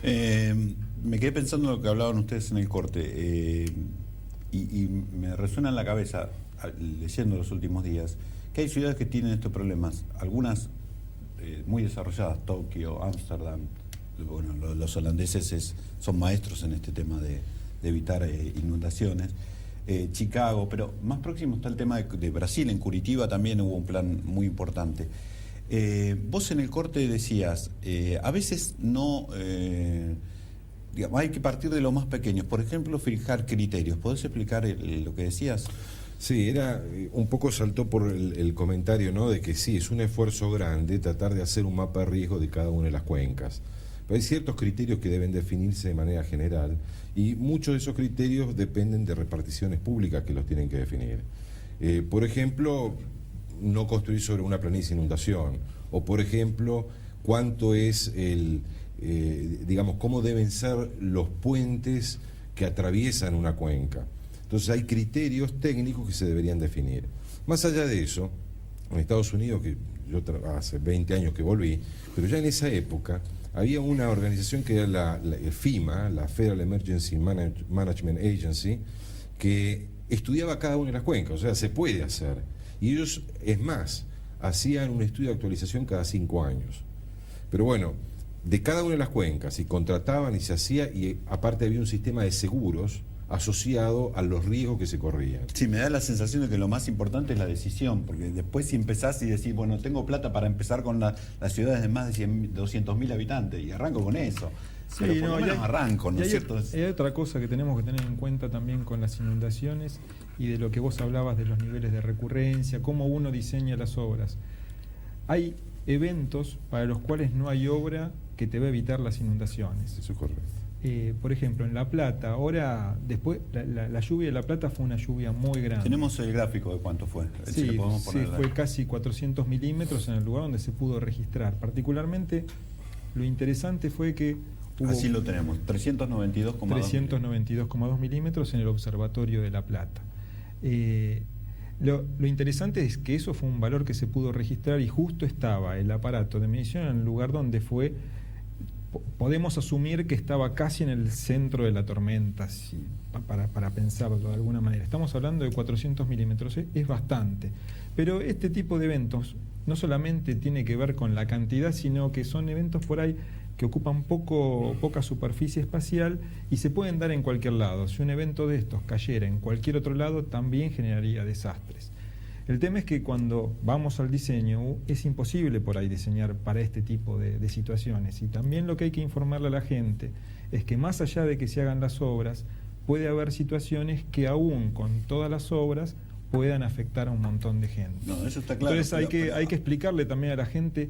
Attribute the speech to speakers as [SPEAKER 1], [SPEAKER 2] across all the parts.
[SPEAKER 1] Me quedé pensando en lo que hablaban ustedes en el corte y me resuena en la cabeza, leyendo los últimos días, que hay ciudades que tienen estos problemas, algunas muy desarrolladas, Tokio, Ámsterdam. Bueno, los holandeses son maestros en este tema de evitar inundaciones. Chicago, pero más próximo está el tema de Brasil. En Curitiba también hubo un plan muy importante. Vos en el corte decías, a veces no, digamos, hay que partir de los más pequeños. Por ejemplo, fijar criterios. ¿Podés explicar lo que decías?
[SPEAKER 2] Sí, era un poco saltó por el comentario, ¿no? De que sí, es un esfuerzo grande tratar de hacer un mapa de riesgo de cada una de las cuencas. Pero hay ciertos criterios que deben definirse de manera general y muchos de esos criterios dependen de reparticiones públicas que los tienen que definir. Por ejemplo, no construir sobre una planicie de inundación, o por ejemplo, cuánto es digamos, cómo deben ser los puentes que atraviesan una cuenca. Entonces hay criterios técnicos que se deberían definir. Más allá de eso, en Estados Unidos, que yo hace 20 años que volví, pero ya en esa época había una organización que era la FEMA, la Federal Emergency Management Agency, que estudiaba cada una de las cuencas, o sea, se puede hacer. Y ellos, es más, hacían un estudio de actualización cada 5 años. Pero bueno, de cada una de las cuencas, y contrataban y se hacía, y aparte había un sistema de seguros asociado a los riesgos que se corrían.
[SPEAKER 1] Sí, me da la sensación de que lo más importante es la decisión, porque después si empezás y decís, bueno, tengo plata para empezar con las ciudades de más de 200.000 habitantes, y arranco con eso. Sí, pero por lo menos arranco, ¿no es cierto?
[SPEAKER 3] Hay otra cosa que tenemos que tener en cuenta también con las inundaciones y de lo que vos hablabas de los niveles de recurrencia, cómo uno diseña las obras. Hay eventos para los cuales no hay obra que te va a evitar las inundaciones.
[SPEAKER 2] Eso es correcto.
[SPEAKER 3] Por ejemplo, en La Plata, ahora, después, la lluvia de La Plata fue una lluvia muy grande.
[SPEAKER 1] Tenemos el gráfico de cuánto fue.
[SPEAKER 3] Sí, fue casi 400 milímetros en el lugar donde se pudo registrar. Particularmente, lo interesante fue que hubo...
[SPEAKER 1] Así lo tenemos,
[SPEAKER 3] 392,2 milímetros en el Observatorio de La Plata. Lo interesante es que eso fue un valor que se pudo registrar y justo estaba el aparato de medición en el lugar donde fue... Podemos asumir que estaba casi en el centro de la tormenta, para pensarlo de alguna manera. Estamos hablando de 400 milímetros, es bastante. Pero este tipo de eventos no solamente tiene que ver con la cantidad, sino que son eventos por ahí que ocupan poca superficie espacial y se pueden dar en cualquier lado. Si un evento de estos cayera en cualquier otro lado, también generaría desastres. El tema es que cuando vamos al diseño es imposible por ahí diseñar para este tipo de situaciones, y también lo que hay que informarle a la gente es que más allá de que se hagan las obras, puede haber situaciones que aún con todas las obras puedan afectar a un montón de gente.
[SPEAKER 1] No, eso está claro.
[SPEAKER 3] Entonces hay que explicarle también a la gente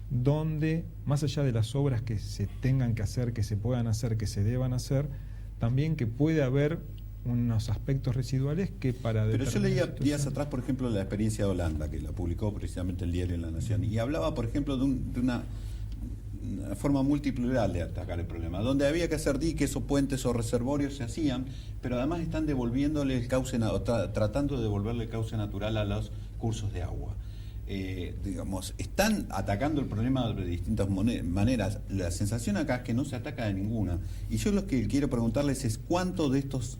[SPEAKER 3] dónde, más allá de las obras que se tengan que hacer, que se puedan hacer, que se deban hacer, también que puede haber unos aspectos residuales que para...
[SPEAKER 1] Pero yo leía días atrás, por ejemplo, la experiencia de Holanda, que la publicó precisamente el diario La Nación, y hablaba, por ejemplo, de una forma multiplural de atacar el problema, donde había que hacer diques o puentes o reservorios, se hacían, pero además están devolviéndole el cauce, tratando de devolverle el cauce natural a los cursos de agua. Digamos, están atacando el problema de distintas maneras. La sensación acá es que no se ataca de ninguna. Y yo lo que quiero preguntarles es cuánto de estos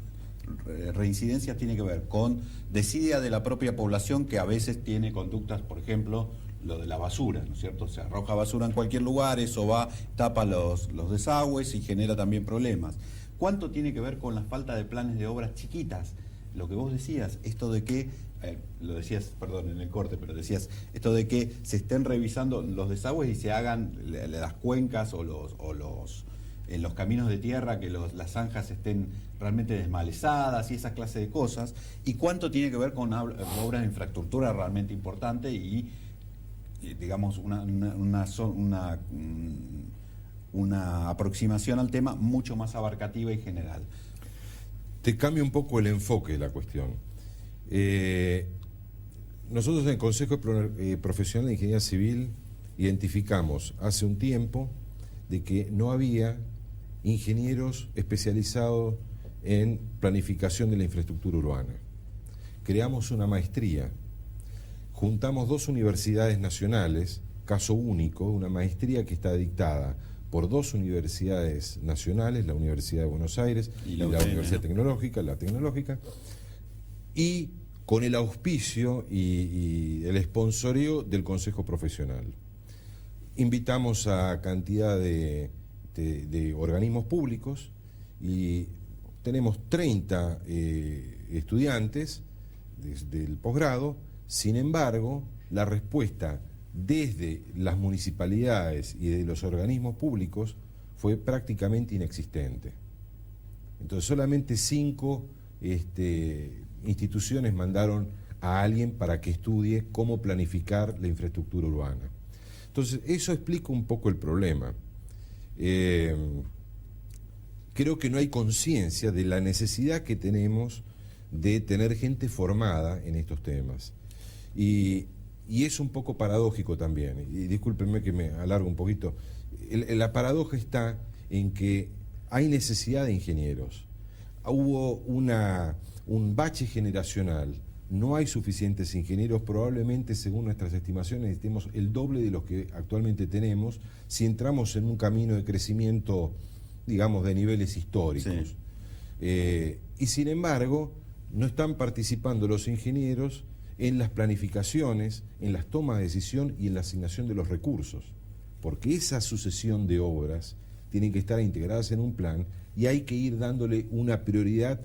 [SPEAKER 1] reincidencias tiene que ver con desidia de la propia población, que a veces tiene conductas, por ejemplo, lo de la basura, ¿no es cierto? Se arroja basura en cualquier lugar, eso va, tapa los desagües y genera también problemas. ¿Cuánto tiene que ver con la falta de planes de obras chiquitas? Lo que vos decías, esto de que, lo decías, perdón, en el corte, pero decías, esto de que se estén revisando los desagües y se hagan las cuencas o en los caminos de tierra, que las zanjas estén realmente desmalezadas y esa clase de cosas, y cuánto tiene que ver con obras de infraestructura realmente importantes y digamos una aproximación al tema mucho más abarcativa y general.
[SPEAKER 2] Te cambia un poco el enfoque de la cuestión. Nosotros en el Consejo Profesional de Ingeniería Civil identificamos hace un tiempo de que no había ingenieros especializados en planificación de la infraestructura urbana. Creamos una maestría, juntamos 2 universidades nacionales, caso único, una maestría que está dictada por 2 universidades nacionales, la Universidad de Buenos Aires
[SPEAKER 1] Y
[SPEAKER 2] y
[SPEAKER 1] la
[SPEAKER 2] la
[SPEAKER 1] UTN,
[SPEAKER 2] Universidad
[SPEAKER 1] ¿no?
[SPEAKER 2] Tecnológica, la Tecnológica, y con el auspicio y el sponsoreo del Consejo Profesional. Invitamos a cantidad de organismos públicos y tenemos 30 estudiantes del posgrado. Sin embargo, la respuesta desde las municipalidades y de los organismos públicos fue prácticamente inexistente. Entonces solamente 5 instituciones mandaron a alguien para que estudie cómo planificar la infraestructura urbana. Entonces eso explica un poco el problema. Creo que no hay conciencia de la necesidad que tenemos de tener gente formada en estos temas. Y es un poco paradójico también, y discúlpenme que me alargo un poquito, la paradoja está en que hay necesidad de ingenieros. Hubo un bache generacional, no hay suficientes ingenieros, probablemente según nuestras estimaciones necesitemos el doble de los que actualmente tenemos si entramos en un camino de crecimiento, digamos, de niveles históricos.
[SPEAKER 1] Sí.
[SPEAKER 2] Y sin embargo, no están participando los ingenieros en las planificaciones, en las tomas de decisión y en la asignación de los recursos, porque esa sucesión de obras tienen que estar integradas en un plan y hay que ir dándole una prioridad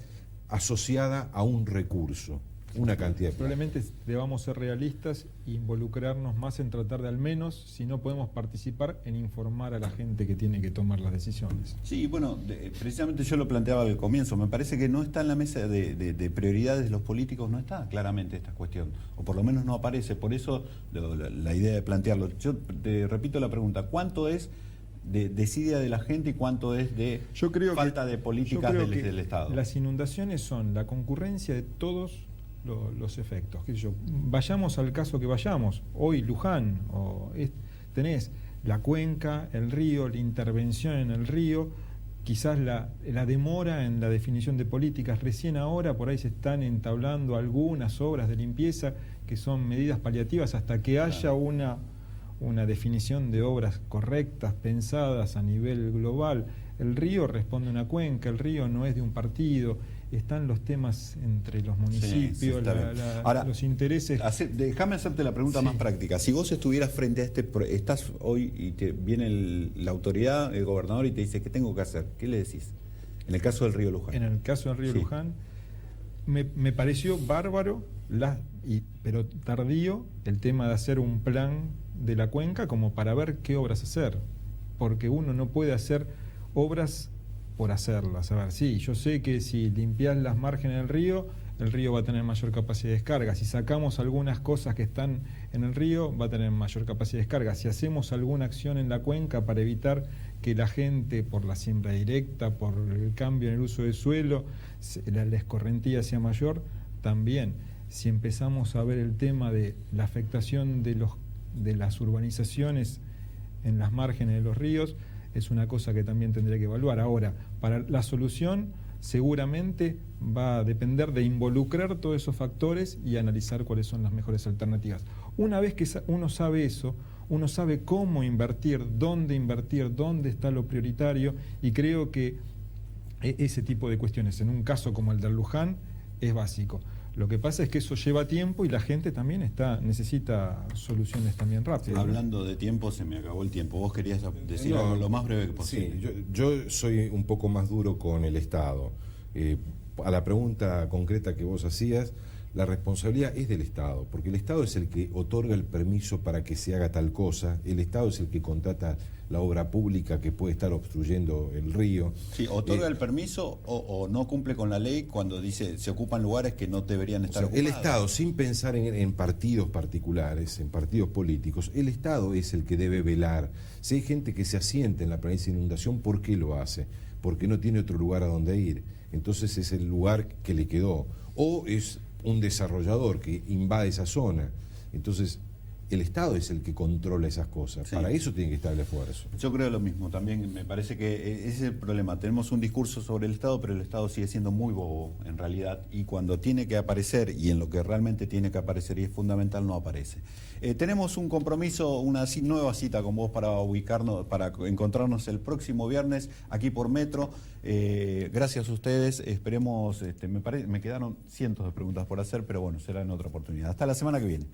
[SPEAKER 2] asociada a un recurso, una cantidad de plata.
[SPEAKER 3] Probablemente debamos ser realistas e involucrarnos más en tratar de, al menos, si no podemos participar, en informar a la gente que tiene que tomar las decisiones.
[SPEAKER 1] Sí, bueno, precisamente yo lo planteaba al comienzo, me parece que no está en la mesa de prioridades de los políticos, no está claramente esta cuestión, o por lo menos no aparece, por eso la idea de plantearlo. Yo te repito la pregunta, ¿cuánto es de desidia de la gente y cuánto es de falta de políticas del Estado?
[SPEAKER 3] Las inundaciones son la concurrencia de todos los efectos. ¿Qué sé yo? Vayamos al caso que vayamos. Hoy Luján, tenés la cuenca, el río, la intervención en el río, quizás la demora en la definición de políticas. Recién ahora por ahí se están entablando algunas obras de limpieza que son medidas paliativas hasta que haya una definición de obras correctas, pensadas a nivel global. El río responde a una cuenca, el río no es de un partido. Están los temas entre los municipios,
[SPEAKER 1] Sí, está bien. Ahora,
[SPEAKER 3] los intereses.
[SPEAKER 1] Déjame hacerte la pregunta más práctica. Si vos estuvieras frente a estás hoy y te viene la autoridad, el gobernador, y te dice, ¿qué tengo que hacer? ¿Qué le decís? En el caso del río Luján.
[SPEAKER 3] En el caso del río
[SPEAKER 1] Sí.
[SPEAKER 3] Luján, me pareció bárbaro, pero tardío, el tema de hacer un plan de la cuenca como para ver qué obras hacer. Porque uno no puede hacer obras por hacerlas. A ver, sí, yo sé que si limpias las márgenes del río, el río va a tener mayor capacidad de descarga. Si sacamos algunas cosas que están en el río, va a tener mayor capacidad de descarga. Si hacemos alguna acción en la cuenca para evitar que la gente, por la siembra directa, por el cambio en el uso del suelo, la escorrentía sea mayor, también. Si empezamos a ver el tema de la afectación de las urbanizaciones en las márgenes de los ríos, es una cosa que también tendría que evaluar. Ahora, para la solución seguramente va a depender de involucrar todos esos factores y analizar cuáles son las mejores alternativas. Una vez que uno sabe eso, uno sabe cómo invertir, dónde está lo prioritario, y creo que ese tipo de cuestiones, en un caso como el del Luján, es básico. Lo que pasa es que eso lleva tiempo y la gente también necesita soluciones también rápidas.
[SPEAKER 1] Hablando de tiempo, se me acabó el tiempo. Vos querías decir algo lo más breve que posible.
[SPEAKER 2] Sí, yo soy un poco más duro con el Estado. A la pregunta concreta que vos hacías, la responsabilidad es del Estado, porque el Estado es el que otorga el permiso para que se haga tal cosa, el Estado es el que contrata la obra pública que puede estar obstruyendo el río.
[SPEAKER 1] Sí, otorga el permiso o no cumple con la ley cuando dice se ocupan lugares que no deberían estar ocupados.
[SPEAKER 2] El Estado, sin pensar en partidos particulares, en partidos políticos, el Estado es el que debe velar. Si hay gente que se asienta en la planicie de inundación, ¿por qué lo hace? Porque no tiene otro lugar a donde ir. Entonces es el lugar que le quedó. O es un desarrollador que invade esa zona. Entonces, el Estado es el que controla esas cosas.
[SPEAKER 1] Sí.
[SPEAKER 2] Para eso tiene que estar el esfuerzo.
[SPEAKER 1] Yo creo lo mismo, también me parece que ese es el problema. Tenemos un discurso sobre el Estado, pero el Estado sigue siendo muy bobo en realidad, y cuando tiene que aparecer y en lo que realmente tiene que aparecer y es fundamental, no aparece. Tenemos un compromiso, una nueva cita con vos para ubicarnos, para encontrarnos el próximo viernes aquí por Metro. Gracias a ustedes, esperemos, me quedaron cientos de preguntas por hacer, pero bueno, será en otra oportunidad. Hasta la semana que viene.